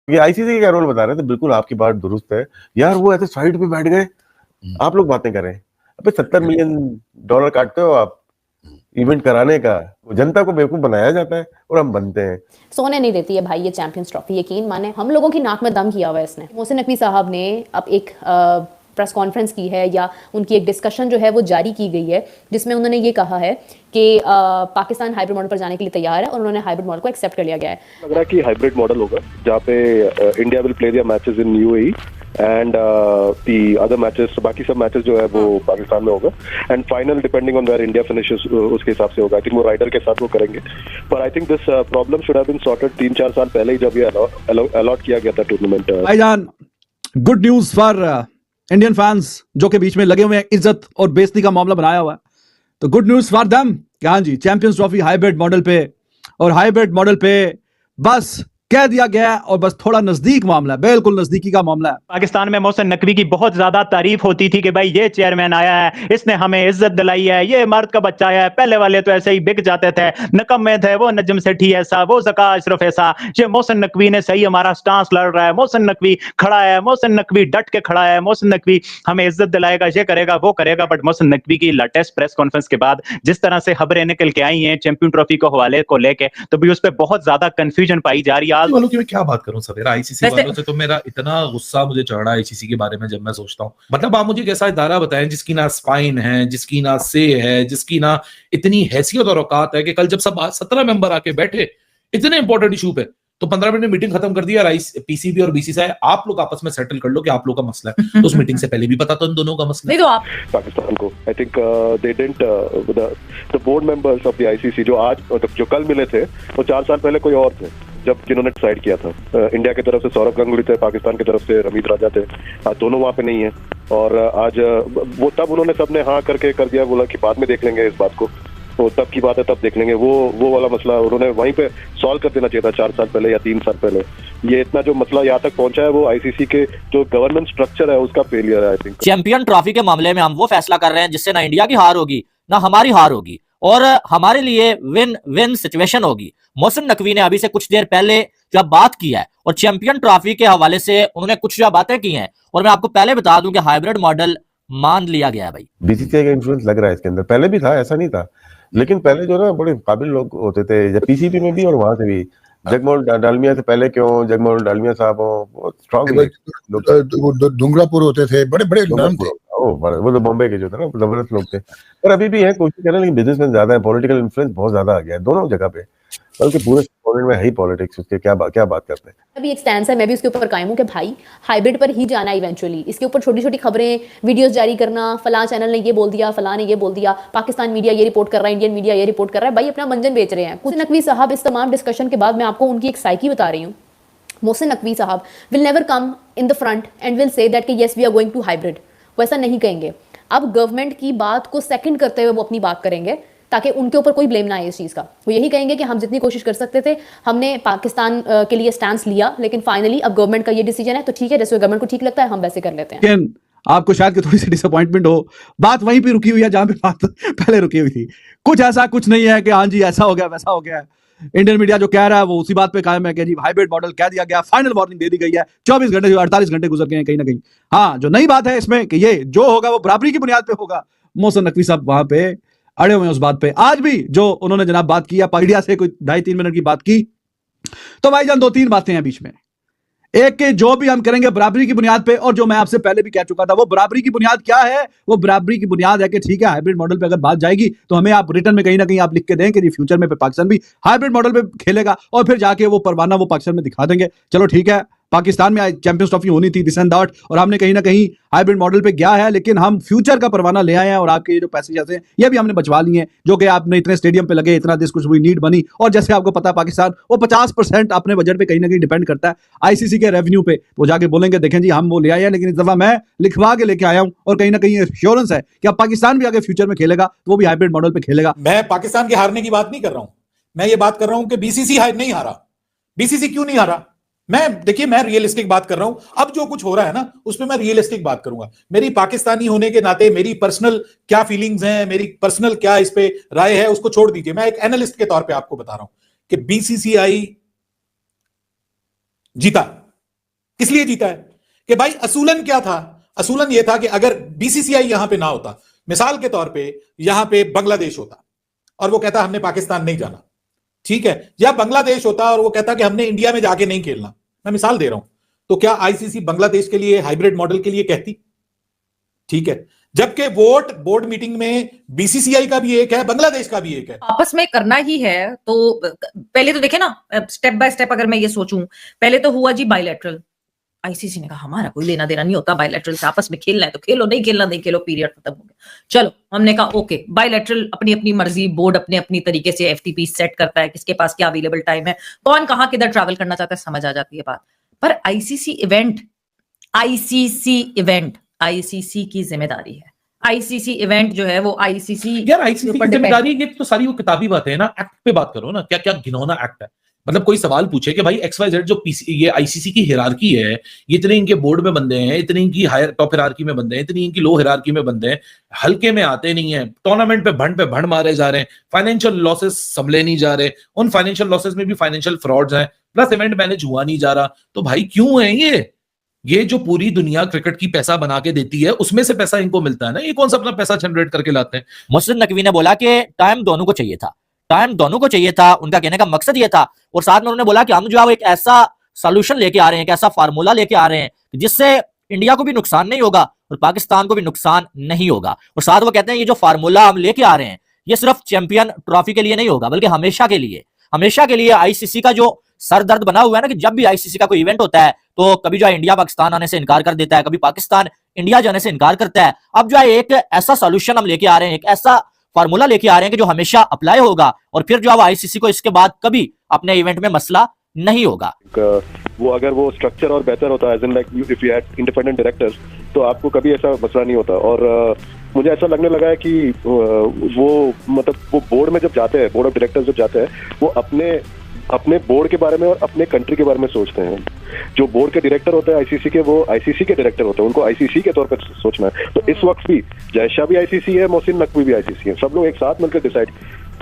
ये आईसीसी का क्या रोल बता रहे थे, बिल्कुल आपकी बात दुरुस्त है यार। वो ऐसे साइड पे बैठ गए, आप लोग बातें कर रहे हैं। अबे $70 मिलियन काटते हो आप इवेंट कराने का, जनता को बेवकूफ बनाया जाता है और हम बनते हैं। सोने नहीं देती है भाई ये चैंपियंस ट्रॉफी, यकीन माने हम लोगों की नाक में दम किया हुआ है इसने। मोहसिन नकवी साहब ने अब एक प्रेस कॉन्फ्रेंस की है या उनकी एक डिस्कशन जो है वो जारी की गई है, जिसमें उन्होंने ये कहा है कि पाकिस्तान हाइब्रिड मॉडल पर जाने के लिए तैयार है और उन्होंने हाइब्रिड मॉडल को एक्सेप्ट कर लिया गया है। लग रहा है कि हाइब्रिड मॉडल होगा जहाँ पे India will play their matches in UAE and the other matches, बाकी सब मैचेस जो है वो पाकिस्तान में होगा and final depending on where India finishes उसके हिसाब से होगा। आई थिंक वो राइडर के साथ वो करेंगे, पर I think this problem should have been sorted 3-4 साल पहले ही, जब ये अलॉट किया गया था टूर्नामेंट। भाईजान good news for Indian fans जो के बीच में लगे हुए हैं, इज्जत और बेइज्जती का मामला बनाया हुआ है, तो गुड न्यूज फॉर देम कि हाँ जी चैंपियंस ट्रॉफी हाइब्रिड मॉडल पे, और हाइब्रिड मॉडल पे बस कह दिया गया है और बस थोड़ा नजदीक मामला है, बिल्कुल नजदीकी का मामला है। पाकिस्तान में मोहसिन नकवी की बहुत ज्यादा तारीफ होती थी कि भाई ये चेयरमैन आया है, इसने हमें इज्जत दिलाई है, ये मर्द का बच्चा है। पहले वाले तो ऐसे ही बिक जाते थे, नकम्मे थे, वो नजम सेठी ऐसा, वो ज़का अशरफ ऐसा। ये मोहसिन नकवी ने सही हमारा स्टांस लड़ रहा है, मोहसिन नकवी खड़ा है, मोहसिन नकवी डट के खड़ा है, मोहसिन नकवी हमें इज्जत दिलाएगा, ये करेगा वो करेगा। बट मोहसिन नकवी की लेटेस्ट प्रेस कॉन्फ्रेंस के बाद जिस तरह से खबरें निकल के आई हैं चैंपियन ट्रॉफी को हवाले को लेके, तो भी उस पर बहुत ज्यादा कंफ्यूजन पाई जा रही है। आज क्या बात करूं सवेरा, आईसीसी वालों से तो मेरा इतना गुस्सा मुझे चढ़ रहा है आईसीसी के बारे में जब मैं सोचता हूं। मतलब आप मुझे एक ऐसा इदारा बताएं जिसकी ना स्पाइन है, जिसकी ना से है, जिसकी ना इतनी हैसियत और औकात है कि कल जब सब 17 मेंबर आके बैठे इतने इंपॉर्टेंट इशू पे, तो 15 मिनट में मीटिंग खत्म कर दिया। पीसीबी और बीसीसीआई आप लोग आपस में सेटल कर लो कि आप लोग का मसला है। तो उस मीटिंग से पहले भी पता था इन दोनों का मसला नहीं तो आप पाकिस्तान को I think they didn't the board members of the ICC जो आज जो कल मिले थे वो 4 साल पहले कोई और थे जब जिन्होंने डिसाइड किया था। इंडिया की तरफ से सौरभ गांगुली थे, पाकिस्तान की तरफ से रमीत राजा थे, आज दोनों वहां पे नहीं है। और आज वो तब उन्होंने सबने हाँ करके कर दिया, बोला कि बाद में देख लेंगे इस बात को, तो तब की बात है तब देख लेंगे। वो वाला मसला उन्होंने वहीं पे सॉल्व कर देना चाहिए था 4 साल पहले या 3 साल पहले। ये इतना जो मसला यहाँ तक पहुंचा है वो आईसीसी के जो गवर्नेंस स्ट्रक्चर है उसका फेलियर है। आई थिंक चैंपियन ट्रॉफी के मामले में हम वो फैसला कर रहे हैं जिससे ना इंडिया की हार होगी ना हमारी हार होगी, और हमारे लिए विन विन सिचुएशन होगी। मोहसिन नकवी ने अभी से कुछ देर पहले जो बात की है और चैंपियन ट्रॉफी के हवाले से उन्होंने कुछ जो बातें की हैं, और मैं आपको पहले बता दूं कि हाइब्रिड मॉडल मान लिया गया है। भाई बीसीसीआई का इन्फ्लुएंस लग रहा है इसके अंदर, पहले भी था, ऐसा नहीं था, लेकिन पहले जो ना बड़े काबिल लोग होते थे, जब पीसीबी में भी और वहां से भी। जगमोहन डालमिया से पहले क्यों जगमोहन डालमिया साहब हो, स्ट्रॉन्ग डुंगरापुर होते थे, बड़े बड़े नाम थे। वो तो बॉम्बे के जो थे ना जबरदस्त लोग थे, पर अभी भी है, कोशिश कर रहे हैं, लेकिन बिजनेसमैन ज्यादा है, पॉलिटिकल इन्फ्लुएंस बहुत ज्यादा आ गया है दोनों जगह पे, बल्कि पूरे पॉलिटिक्स में है ही पॉलिटिक्स। उसके क्या बात करते हैं। अभी एक स्टैंड है, मैं भी उसके ऊपर कायम हूँ कि भाई हाइब्रिड पर ही जाना इवेंचुअली। इसके ऊपर छोटी छोटी खबरें वीडियोस जारी करना, फलां चैनल ने ये बोल दिया, फलां ने ये बोल दिया, पाकिस्तान मीडिया ये रिपोर्ट कर रहा है, इंडियन मीडिया ये रिपोर्ट कर रहा है, भाई अपना मंजन बेच रहे हैं। मोहसिन नकवी साहब इस तमाम डिस्कशन के बाद मैं आपको उनकी एक साइकी बता रही हूँ। मोहसिन नकवी साहब will never come in the front and will say that कि yes we are going to hybrid, वैसा नहीं कहेंगे। अब गवर्नमेंट की बात को सेकंड करते हुए वो अपनी बात करेंगे ताकि उनके ऊपर कोई ब्लेम ना आए इस चीज़ का। वो यही कहेंगे कि हम जितनी कोशिश कर सकते थे हमने पाकिस्तान के लिए स्टैंड लिया, लेकिन फाइनली अब गवर्नमेंट का ये डिसीजन है तो ठीक है, जैसे गवर्नमेंट को ठीक लगता है हम वैसे कर लेते हैं। लेकिन आपको शायद कि थोड़ी सी डिसअपॉइंटमेंट हो, बात वहीं पे रुकी हुई है जहां पे बात पहले रुकी हुई थी। कुछ ऐसा कुछ नहीं है कि हाँ जी ऐसा हो गया वैसा हो गया। इंडियन मीडिया जो कह रहा है वो उसी बात पे कायम है कि जी हाइब्रिड मॉडल कह दिया गया, फाइनल वार्निंग दे दी गई है, 24 घंटे 48 घंटे गुजर गए हैं कहीं ना कहीं। हाँ, जो नई बात है इसमें कि ये जो होगा वो बराबरी की बुनियाद पे होगा। मोहसिन नकवी साहब वहां पे अड़े हुए हैं उस बात पे। आज भी जो उन्होंने जनाब बात की, मीडिया से कोई 2.5-3 मिनट की बात की, तो भाईजान 2-3 बातें हैं बीच में। एक के जो भी हम करेंगे बराबरी की बुनियाद पे, और जो मैं आपसे पहले भी कह चुका था वो बराबरी की बुनियाद क्या है, वो बराबरी की बुनियाद है कि ठीक है हाइब्रिड मॉडल पे अगर बात जाएगी तो हमें आप रिटर्न में कहीं ना कहीं आप लिख के दें कि फ्यूचर में पाकिस्तान भी हाइब्रिड मॉडल पे खेलेगा, और फिर जाके वो परवाना वो पाकिस्तान में दिखा देंगे। चलो ठीक है, पाकिस्तान में चैंपियंस ट्रॉफी होनी थी दिस एंड दैट, और हमने कहीं ना कहीं हाइब्रिड मॉडल पे गया है, लेकिन हम फ्यूचर का परवाना ले आए हैं, और आपके ये जो पैसे जैसे ये भी हमने बचवा लिए हैं, जो कि आपने इतने स्टेडियम पे लगे, इतना देश कुछ हुई नीड बनी। और जैसे आपको पता है पाकिस्तान वो 50% अपने बजट पे कहीं ना कहीं डिपेंड करता है आईसीसी के रेवेन्यू पे। वो जाके बोलेंगे देखें जी हम वो ले आए हैं, लेकिन इस दफा मैं लिखवा के लेके आया हूं, और कहीं ना कहीं एश्योरेंस है कि अब पाकिस्तान भी आगे फ्यूचर में खेलेगा तो वो भी हाइब्रिड मॉडल पे खेलेगा। मैं पाकिस्तान के हारने की बात नहीं कर रहा हूं, मैं ये बात कर रहा हूं कि बीसीसी नहीं हारा। बीसीसी क्यों नहीं हारा? देखिए मैं रियलिस्टिक बात कर रहा हूं। अब जो कुछ हो रहा है ना उस पर मैं रियलिस्टिक बात करूंगा। मेरी पाकिस्तानी होने के नाते मेरी पर्सनल क्या फीलिंग्स हैं, मेरी पर्सनल क्या इस पे राय है, उसको छोड़ दीजिए। मैं एक एनालिस्ट के तौर पे आपको बता रहा हूं कि बीसीसीआई जीता, किस लिए जीता है कि भाई असूलन क्या था? असूलन यह था कि अगर बीसीसीआई यहां पे ना होता, मिसाल के तौर पे यहां पे बांग्लादेश होता और वो कहता हमने पाकिस्तान नहीं जाना, ठीक है, या बांग्लादेश होता और वो कहता कि हमने इंडिया में जाके नहीं खेलना, मैं मिसाल दे रहा हूं, तो क्या आईसीसी बांग्लादेश के लिए हाइब्रिड मॉडल के लिए कहती? ठीक है, जबकि वोट बोर्ड मीटिंग में बीसीसीआई का भी एक है, बांग्लादेश का भी एक है। आपस में करना ही है तो पहले तो देखे ना, स्टेप बाय स्टेप अगर मैं ये सोचूं, पहले तो हुआ जी बायलैटरल, आईसीसी ने कहा हमारा कोई लेना देना नहीं होता बायलैटरल से, आपस में खेलना है तो खेलो, नहीं खेलना नहीं खेलो, पीरियड खत्म हो गया। चलो हमने कहा ओके, बायलैटरल अपनी अपनी मर्जी, बोर्ड अपने अपनी तरीके से एफटीपी सेट करता है, किसके पास क्या अवेलेबल टाइम है, कौन कहां किधर ट्रैवल करना चाहता है, समझ आ जाती है बात। पर आईसीसी आईसीसी की जिम्मेदारी है। आईसीसी इवेंट जो है वो आईसीसी यार आईसीसी की जिम्मेदारी, ये तो सारी वो किताबी बातें है ना, एक्ट पे बात करो ना, क्या क्या घिनौना एक्ट है। मतलब कोई सवाल पूछे कि भाई XYZ जो ये आईसीसी की हिरार्की है, ये इतने इनके बोर्ड में बंदे हैं, इतने इनकी हायर टॉप हिरार्की में बंदे हैं, इतनी इनकी लो हिरार्की में बंदे हैं, हल्के में आते नहीं है, टूर्नामेंट पे भंड मारे जा रहे हैं, फाइनेंशियल लॉसेस संभले नहीं जा रहे, उन फाइनेंशियल लॉसेस में भी फाइनेंशियल फ्रॉड्स हैं, प्लस इवेंट मैनेज हुआ नहीं जा रहा। तो भाई क्यों है ये जो पूरी दुनिया क्रिकेट की पैसा बना के देती है, उसमें से पैसा इनको मिलता है ना, ये कौन सा अपना पैसा जनरेट करके लाते हैं। मोहसिन नकवी ने बोला कि टाइम दोनों को चाहिए था, उनका कहने का मकसद ये था। और साथ में उन्होंने बोला कि हम जो है एक ऐसा सॉल्यूशन लेके आ रहे हैं, एक ऐसा फार्मूला लेके आ रहे हैं जिससे इंडिया को भी नुकसान नहीं होगा और पाकिस्तान को भी नुकसान नहीं होगा। और साथ वो कहते हैं ये जो फार्मूला हम लेके आ रहे हैं, ये सिर्फ चैंपियन ट्रॉफी के लिए नहीं होगा, बल्कि हमेशा के लिए आईसीसी का जो सर दर्द बना हुआ है ना, कि जब भी आईसीसी का कोई इवेंट होता है तो कभी जो है इंडिया पाकिस्तान आने से इनकार कर देता है, कभी पाकिस्तान इंडिया जाने से इनकार करता है। अब जो है एक ऐसा सॉल्यूशन हम लेके आ रहे हैं, एक ऐसा फार्मूला लेके आ रहे हैं कि जो हमेशा अप्लाई होगा और फिर जो है आईसीसी को इसके बाद कभी अपने इवेंट में मसला नहीं होगा। वो अगर वो स्ट्रक्चर और बेहतर होता है, like if you had independent directors, तो आपको कभी ऐसा मसला नहीं होता। और मुझे ऐसा लगने लगा है कि वो मतलब वो बोर्ड में जब जाते हैं, बोर्ड ऑफ डायरेक्टर्स जब जाते हैं, वो अपने बोर्ड के बारे में और अपने कंट्री के बारे में सोचते हैं। जो बोर्ड के डायरेक्टर होते हैं आईसीसी के, वो आईसीसी के डायरेक्टर होते हैं, उनको आईसीसी के तौर पर सोचना है। तो इस वक्त भी जय शाह भी आईसीसी है, मोहसिन नकवी भी आईसीसी है, सब लोग एक साथ मिलकर डिसाइड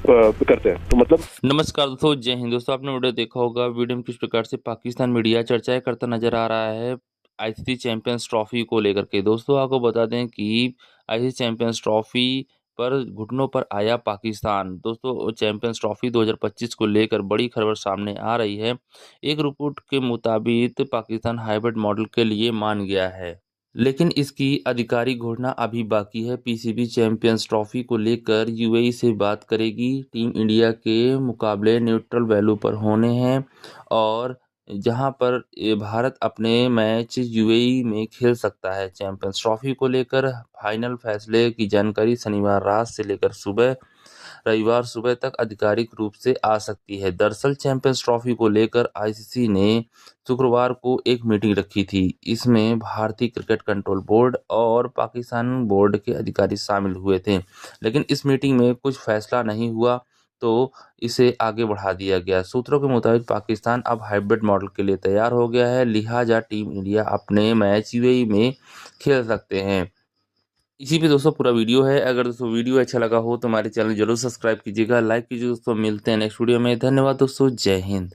करते हैं। तो मतलब नमस्कार दोस्तों, जय हिंद। दोस्तों आपने वीडियो देखा होगा, वीडियो में किस प्रकार से पाकिस्तान मीडिया चर्चाएं करता नजर आ रहा है आईसीसी चैंपियंस ट्रॉफी को लेकर के। दोस्तों आपको बता दें कि आईसीसी चैंपियंस ट्रॉफी पर घुटनों पर आया पाकिस्तान। दोस्तों चैंपियंस ट्रॉफी 2025 को लेकर बड़ी खबर सामने आ रही है। एक रिपोर्ट के मुताबिक पाकिस्तान हाइब्रिड मॉडल के लिए मान गया है, लेकिन इसकी आधिकारिक घोषणा अभी बाकी है। पीसीबी चैंपियंस ट्रॉफी को लेकर यूएई से बात करेगी। टीम इंडिया के मुकाबले न्यूट्रल वैल्यू पर होने हैं और जहां पर भारत अपने मैच यूएई में खेल सकता है। चैंपियंस ट्रॉफी को लेकर फाइनल फैसले की जानकारी शनिवार रात से लेकर रविवार सुबह तक आधिकारिक रूप से आ सकती है। दरअसल चैंपियंस ट्रॉफी को लेकर आईसीसी ने शुक्रवार को एक मीटिंग रखी थी। इसमें भारतीय क्रिकेट कंट्रोल बोर्ड और पाकिस्तान बोर्ड के अधिकारी शामिल हुए थे, लेकिन इस मीटिंग में कुछ फैसला नहीं हुआ तो इसे आगे बढ़ा दिया गया। सूत्रों के मुताबिक पाकिस्तान अब हाइब्रिड मॉडल के लिए तैयार हो गया है, लिहाजा टीम इंडिया अपने मैच यूएई में खेल सकते हैं। इसी पे दोस्तों पूरा वीडियो है। अगर दोस्तों वीडियो अच्छा लगा हो तो हमारे चैनल जरूर सब्सक्राइब कीजिएगा, लाइक कीजिए। दोस्तों मिलते हैं नेक्स्ट वीडियो में। धन्यवाद दोस्तों, जय हिंद।